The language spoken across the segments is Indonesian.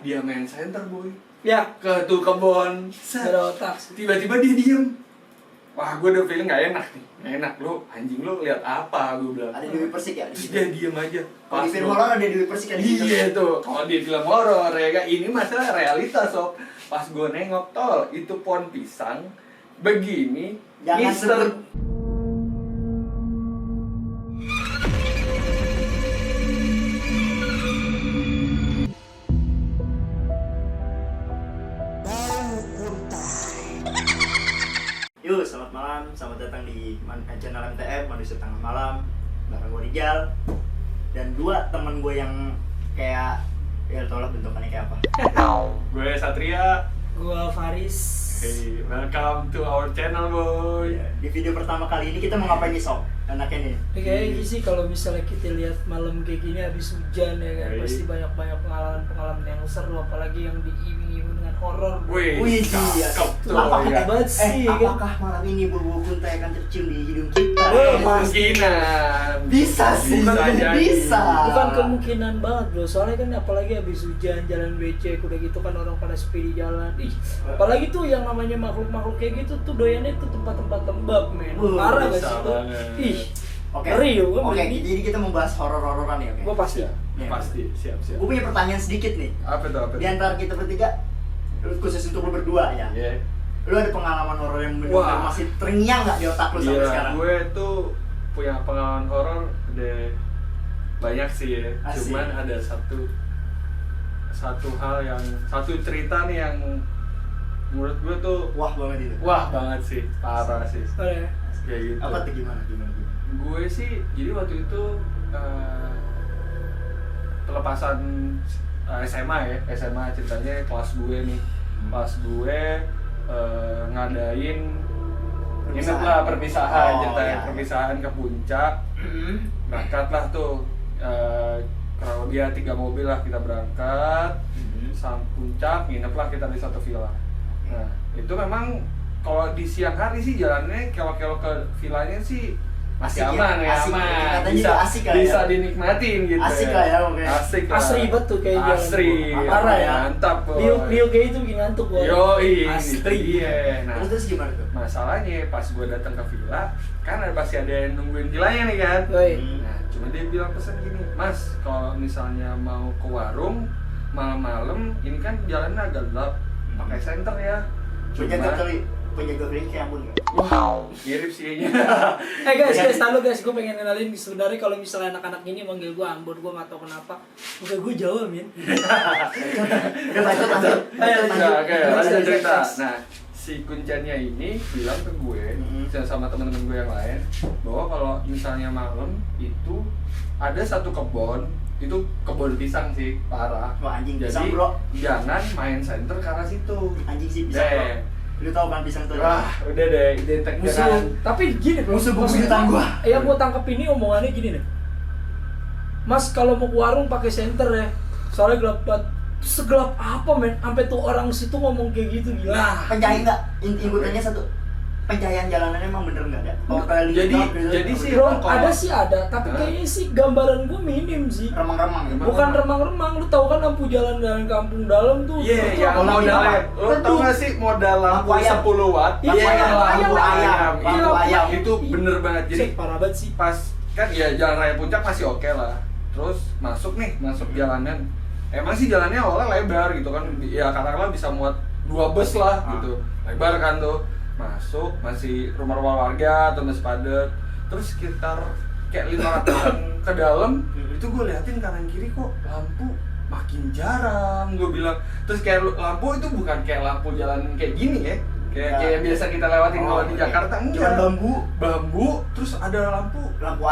Dia main center boy. Ya, Ke tuh kebon. ada otak. Tiba-tiba dia diem. Wah, gue udah feeling gak enak nih. Gak enak, lu anjing lu lihat apa, gue bilang. Ada Dewi Persik ya di Terus situ. dia diem aja. Kalau di film horor ada Dewi Persik ya di situ. Iya tuh, kalau di film horor ya kan, ini masalah realitas sob. Pas gue nengok tol, itu pohon pisang begini, Jangan Mister sebut. Yuk, selamat malam, selamat datang di channel MTF Manusia Tengah Malam. Bareng gue Rijal dan dua teman gue yang kayak ya tau lah bentukannya kayak apa. Gue Satria. Gua Faris. Hey, welcome to our channel boy. Di video pertama kali ini kita mau ngapain nih sob? Enaknya nih. Kayaknya sih kalau misalnya kita lihat malam kayak gini habis hujan ya kan, Hey. pasti banyak pengalaman yang seru, apalagi yang diiming-iming dengan horor. Wih, Wih, cakep tuh Apakah, ya. banget sih, kan? apakah malam ini bau-bau guntai akan tercium di hidung kita? Kemungkinan. Bisa sih, jadi. bisa. Bukan kemungkinan banget bro, soalnya kan apalagi habis hujan, jalan becek, udah gitu kan orang pada sepi di jalan. Ih, apalagi tuh yang namanya makhluk-makhluk kayak gitu tuh doyannya tuh tempat-tempat lembab men. Parah gak bisa sih tuh? banget. Ih, Oke. ngeri ya gua Oke, ini. jadi kita mau bahas horor-hororan ya, oke? Gua pasti. Ya, pasti, siap. Gue punya pertanyaan sedikit nih. Apa tuh? Di antara kita bertiga, khusus untuk lu berdua ya. Iya. Lu ada pengalaman horor yang benar-benar Wah. masih terngiang nggak di otak lu sampai Iya, sekarang? gue tuh punya pengalaman horor udah banyak sih ya. Asik. Cuman ada satu hal yang satu cerita nih yang menurut gue tuh Wah banget itu. wah banget sih, parah sih. Boleh. Kayak gitu. Apa tuh gimana? Gue sih jadi waktu itu pelepasan SMA ya, SMA ceritanya kelas gue nih. Kelas gue ngadain inget lah perpisahan, Oh, ceritanya iya. perpisahan ke puncak. Berangkat lah tuh kurang lebih 3 mobil lah kita berangkat sampai puncak, nginep lah kita di satu villa. Nah itu memang kalau di siang hari sih jalannya kalau ke villanya sih masih Asik ya, aman ya, asik. aman, Katanya bisa asik lah ya. bisa dinikmatin gitu. Asik lah ya, oke. Asik lah. Asri banget tuh kayak jalan. Asri, Parah ya. mantap boy. Rio kayak itu bikin ngantuk gua. Yoi, Asri. iya. Nah, Terus gimana tuh? masalahnya pas gue datang ke villa kan ada pasti ada yang nungguin villanya nih kan. Woi. Nah, cuma dia bilang pesan gini, Mas, kalau misalnya mau ke warung malam-malam, ini kan jalannya agak gelap, pakai senter ya. Penjaga kali kayak Ambon nggak? Wow, mirip sih kayaknya. Guys, tahu guys, gue pengen kenalin sebenarnya kalau misalnya anak-anak ini manggil gue Ambon, gue nggak tahu kenapa. Muka gue Jawa, men. Udah lanjut. Nah, oke, lanjut cerita. Next. Nah, si kuncannya ini bilang ke gue Mhm. sama teman-teman gue yang lain bahwa kalau misalnya malam itu ada satu kebun, itu kebun pisang sih, parah. Wah, anjing, Jadi pisang, bro. jangan main center ke arah situ. Anjing sih pisang bro. Deh. Lu tau kan pisang tuh? Wah, udah deh, identik Musuh. dengan Tapi gini bro, Musuh maksudnya- bebuyutan gua. Yang gue tangkap ini omongannya gini nih. Mas kalau mau ke warung pakai senter ya, soalnya gelap banget. Segelap apa men? Sampai tuh orang situ ngomong kayak gitu gila. Nah, Pencahayaan nggak? Ingutannya satu. Pencahayaan jalanannya emang bener nggak ada? Kalau kayak Jadi- gitu, jadi sih, Bro, kalau- ada sih ada, tapi Hah? kayaknya sih gambaran gue minim sih. remang-remang ya. Bukan remang-remang, lu tahu kan lampu jalan kampung dalam tuh. iya, itu yang kalau modalnya, apa? lo tau gak sih modal lampu Lampu ayam. 10 watt? Iya, pakai lampu lampu ayam. ayam. Lampu ayam. Itu bener banget. Jadi Set, parah banget sih. pas kan ya jalan raya puncak masih oke lah. Terus masuk jalanan. Emang sih jalannya awalnya lebar gitu kan. Ya katakanlah bisa muat 2 bus lah gitu. Lebar kan tuh. Masuk masih rumah-rumah warga atau masih padat. Terus sekitar kayak 500-an ke dalam, itu gue liatin kanan kiri kok lampu makin jarang, gue bilang. Terus kayak lampu itu bukan kayak lampu jalan kayak gini ya, kayak biasa kita lewatin kalau di Jakarta, Jalan enggak. bambu, Terus ada lampu lampu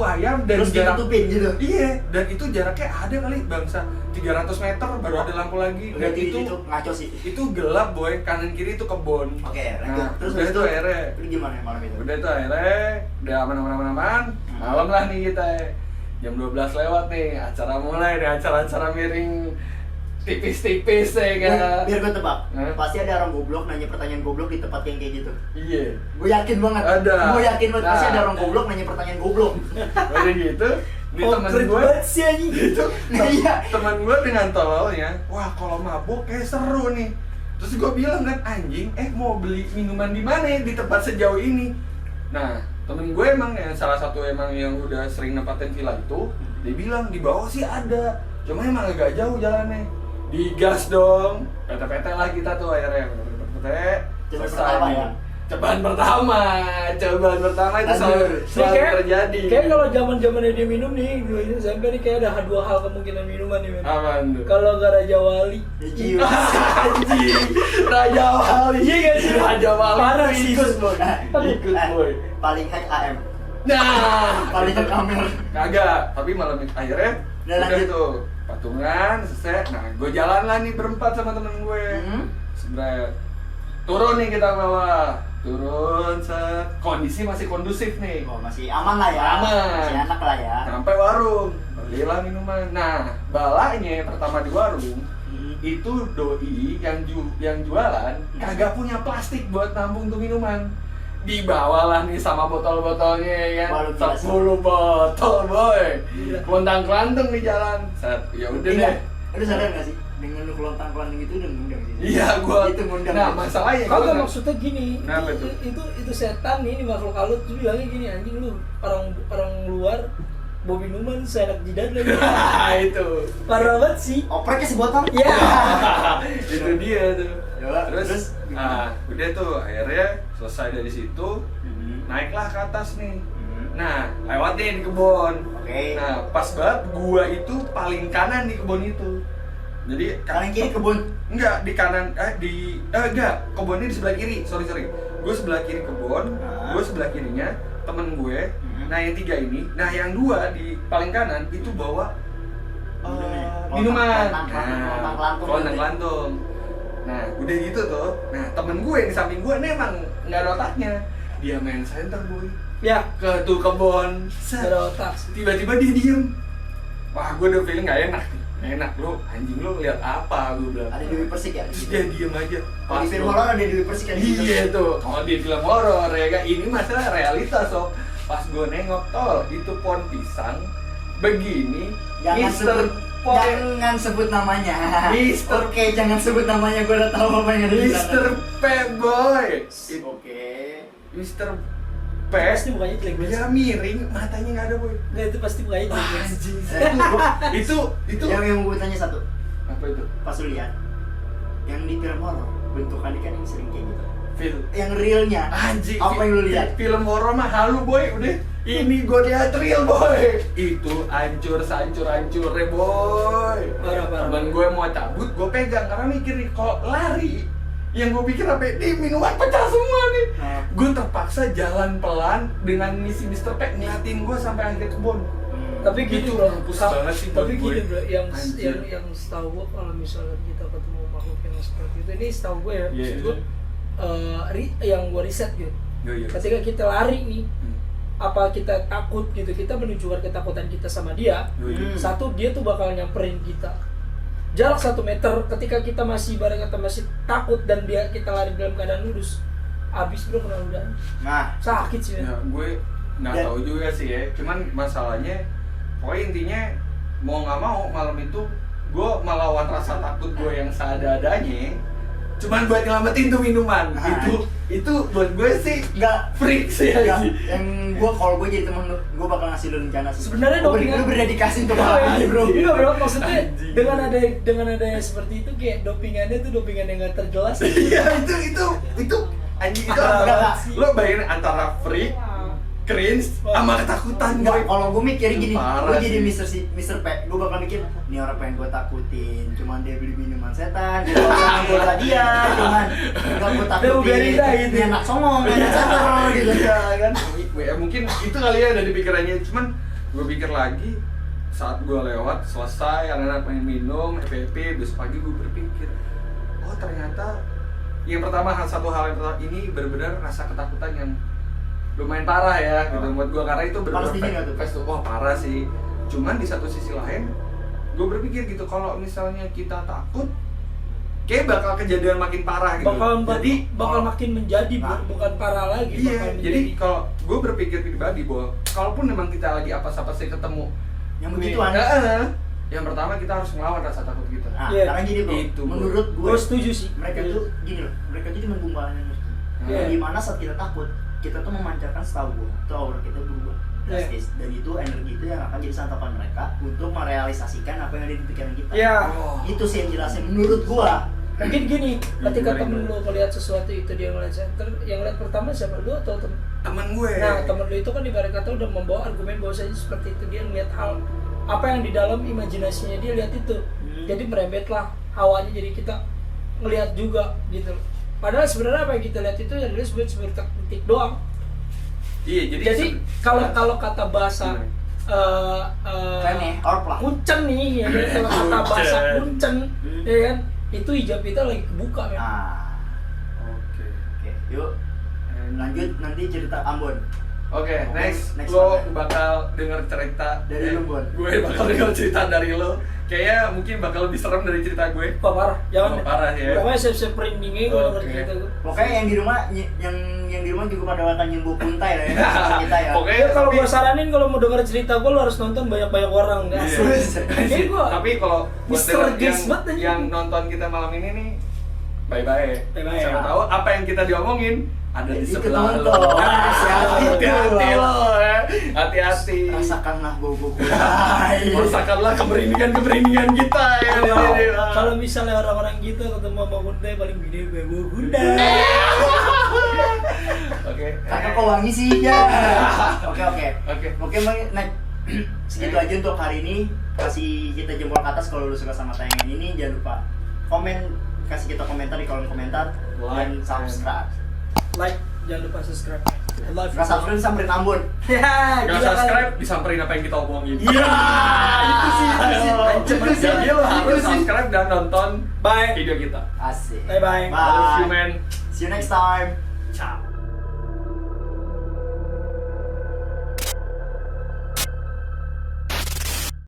ayam, dan terus ditutupin gitu. Iya, dan itu jaraknya ada kali bangsa 300 meter baru ada lampu lagi. Dan Berarti itu ngaco sih. itu gelap boy, kanan kiri itu kebon. Oke, lanjut. Nah, Terus udah habis itu akhirnya Lu gimana malam itu? udah tuh akhirnya udah aman. Malam lah nih kita jam 12 lewat nih, acara mulai nih, acara miring tipis-tipis ya kan. Biar gue tebak, Hah? pasti ada orang goblok nanya pertanyaan goblok di tempat yang kayak gitu. Iya. Gue yakin banget. Ada. Gue yakin banget pasti Nah. ada orang goblok nanya pertanyaan goblok. Udah gitu Ini teman keren gue banget sih anjing. itu Iya. teman gue dengan tololnya, wah kalau mabuk kayak seru nih. Terus gue bilang kan, anjing, mau beli minuman di mana ya di tempat sejauh ini? Nah, temen gue emang yang salah satu emang yang udah sering nempatin villa itu, dia bilang di bawah sih ada, cuma emang agak jauh jalannya. Digas dong, PT-PT lah kita tuh akhirnya, PT, Coba selesai. pertama ya? Cobaan pertama itu selalu terjadi. Kayak kalau zaman-zamannya dia minum nih, dulu ini sampai nih kayak ada dua hal kemungkinan minuman nih, men. Apaan tuh? Kalau nggak Raja Wali, Cium. Anjing, Raja Wali. Iya nggak sih? Raja Wali. Parah sih. Ikut boy. Ikut boy. Paling hack AM. Nah, Paling hack Amer. kagak, tapi malam itu akhirnya Udah udah lanjut. itu patungan selesai. Nah, gue jalan lah nih berempat sama temen gue. Sebret. Turun nih kita ke bawah. Turun, set. Kondisi masih kondusif nih. Oh, masih aman lah ya. Aman. Masih enak lah ya. Sampai warung, belilah minuman. Nah, balanya pertama di warung itu doi yang jualan kagak punya plastik buat nampung tuh minuman. Dibawalah nih sama botol-botolnya ya Waduh, kan. gila. 10 botol boy. Gila. Kelontang-kelantung di jalan. Set, ya udah Iya. deh. Lu sadar gak sih? Dengan lu kelontang-kelanting itu udah ngundang sih. Iya, gua. Itu ngundang. Nah, masalahnya kagak gua- maksudnya gini, Kenapa tuh? itu setan nih, ini makhluk halus tuh bilangnya gini, anjing lu orang luar bawa minuman seenak jidat lagi. itu. Parah banget sih. Opreknya sebotol. Iya. Itu dia tuh. Ya, Terus, gimana? udah tuh akhirnya selesai dari situ, naiklah ke atas nih. Nah, lewatin kebun. Oke. Nah, pas banget gua itu paling kanan di kebun itu. Jadi Kanan kiri kebun. enggak di kanan enggak, kebunnya di sebelah kiri. Sorry. Gue sebelah kiri kebun, Ah. gue sebelah kirinya temen gue. Mhm. Nah, yang tiga ini, nah yang dua di paling kanan itu bawa Minuman. minuman. Kelontang-kelantung. Kelontang-kelantung. Nah, udah gitu tuh. Nah, temen gue yang di samping gue ini emang nggak ada otaknya. Dia main center boy. Ya, Ke tuh kebun. Set. gak ada otak sih. Tiba-tiba dia diem. Wah, gue udah feeling nggak enak nih. Nggak enak lu, anjing lu lihat apa? Gue bilang. Ada Dewi Persik ya? Terus dia diem aja. Kalau di film tuh. horor ada Dewi Persik kan? Iya tuh. Kalau di film horor ya kan, ini masalah realitas sob. Pas gue nengok tol itu pohon pisang begini. Jangan sebut namanya. Mister. Oke, jangan sebut namanya. Gue udah tahu apa yang ada di sana. Mister P boy. Oke. Mister P. Pasti mukanya jelek banget. Dia miring, matanya nggak ada boy. Nggak, itu pasti mukanya jelek Wah, banget. anjing. Eh, Itu. Yang gue tanya satu. Apa itu? Pas lu lihat, yang di film horor bentukannya kan yang sering kayak gitu. Film. Yang realnya. Anjing. Apa yang lu lihat? Film horor mah halu boy, udah. Ini gue lihat real boy. Itu hancur deh boy. Parah. Temen gue mau cabut, gue pegang karena mikir nih kalau lari, yang gue pikir apa? Nih minuman pecah semua nih. Nah. Gue terpaksa jalan pelan dengan misi Mr. P ngeliatin gue sampai akhir kebun. Tapi gini Itu bro, mampus banget sih buat tapi gini gue. bro, Anjir. yang setahu gue kalau misalnya kita ketemu makhluk yang seperti itu, ini setahu gue ya, Iya, maksud gue yang gue riset gitu. Iya. Ketika kita lari nih, Hmm. apa kita takut gitu, kita menunjukkan ketakutan kita sama dia. Iya. Satu, dia tuh bakal nyamperin kita jarak 1 meter. Ketika kita masih bareng kita masih takut dan kita lari dalam keadaan lurus, abis bro kena udara. Nah, Sakit sih Ya, men. gue nggak Dan- tahu juga sih ya. Cuman masalahnya, pokoknya intinya mau nggak mau malam itu gue melawan rasa takut gue yang seadanya. Cuman buat nyelamatin tuh minuman. Nah. Itu buat gue sih enggak. freak sih Enggak. aja. Yang gue kalau gue jadi temen lu, gue bakal ngasih lu rencana sih. Sebenarnya Lu dopingan- lu berdedikasi untuk Iya, hal ini, bro. Iya bro, maksudnya Anjing. dengan ada yang seperti itu kayak dopingannya tuh dopingan yang gak terjelas. Iya itu anjing itu Enggak. lo bayangin antara freak, cringe, sama ketakutan Enggak, boy. kalau gue mikir gini, Parah gue jadi sih. Mr. P, gue bakal mikir, nih orang pengen gue takutin, cuman dia beli minuman setan, dia bakal anggota dia, cuman enggak gue Dia biarin takutin, dah gitu. dia anak songong, anak catur gitu. Iya kan. Ya, mungkin itu kali ya dari pikirannya. Cuman gue pikir lagi saat gue lewat selesai anak-anak main minum FVP, besok pagi gue berpikir, oh ternyata yang pertama satu hal yang pertama ini benar-benar rasa ketakutan yang lumayan parah ya gitu buat gue, karena itu Panas dingin nggak tuh? face tuh wah parah sih. Cuman di satu sisi lain gue berpikir gitu, kalau misalnya kita takut kayak bakal kejadian makin parah gitu. Bakal makin menjadi bro, Nah. bukan parah lagi. Iya, bakal jadi menjadi. kalau gue berpikir pribadi bahwa kalaupun memang kita lagi apa-apa sih ketemu yang begituan. Yang pertama kita harus ngelawan rasa takut kita. Nah, Iya. karena gini bro, Itu, bro. menurut gue Gue setuju sih. mereka Iya. tuh gini loh, mereka tuh cuma gumpalan energi. Iya. Dimana saat kita takut, kita tuh memancarkan setahu gue, itu aura kita berubah drastis. Dan itu energi itu yang akan jadi santapan mereka untuk merealisasikan apa yang ada di pikiran kita. Ya, Oh. Itu sih yang jelasin menurut gua. mungkin gini, ketika Gimana, temen gimana? lu melihat sesuatu itu dia ngeliat center, yang lihat pertama siapa, lu atau temen? Temen gue. Nah, temen lu itu kan ibarat kata udah membawa argumen bahwasanya seperti itu, dia ngeliat hal apa yang di dalam imajinasinya dia lihat itu. Jadi merembetlah hawanya, jadi kita ngelihat juga gitu. Padahal sebenarnya apa yang kita lihat itu ya dulu sebenarnya detik doang. Iya, Jadi kalau kata bahasa Keren nih, orp lah. kuncen nih ya, kan? Kalau kata bahasa kuncen, ya kan, itu hijab kita lagi kebuka kan. Oke. Oke, yuk lanjut nanti cerita Ambon. Oke, next Next lo one. bakal denger cerita Dari lu, Bon. Gue bakal denger cerita dari lo. Kayaknya mungkin bakal lebih serem dari cerita gue. Wah, parah, jangan. Oh, parah ya. Pokoknya siap-siap merindingnya gue denger Oke. cerita gue. Pokoknya yang di rumah yang di rumah juga pada akan nyembuh puntai lah ya sama kita ya. Pokoknya Ya, kalau tapi- gue saranin kalau mau denger cerita gue lo harus nonton banyak-banyak orang Iya. asli. Jadi gue Tapi kalau buat Mr. denger Games banget aja. yang nonton kita malam ini nih, bye-bye. Bye-bye. Siapa tahu apa yang kita diomongin ada di Ikut sebelah lo. nonton. Hati-hati lo ya. Hati-hati. Rasakanlah bau-bau Rasakanlah kemerindingan kita ya. kalau misalnya orang-orang kita ketemu sama Hyundai paling gede gue bawa Hyundai. Oke. Kakak kok wangi sih ya. Oke. Oke. Oke, Nek. Segitu aja untuk hari ini. Kasih kita jempol ke atas kalau lu suka sama tayangan ini. Jangan lupa kasih kita komentar di kolom komentar dan Like, subscribe. Like, jangan lupa subscribe. I love you. Gak subscribe samperin Ambon. Ya, Gak gila subscribe, disamperin apa yang kita omongin. Iya, itu sih. Jadi lo harus subscribe dan nonton Bye. video kita. Asik. Bye-bye. I love you, Bye. man. See you next time. Ciao.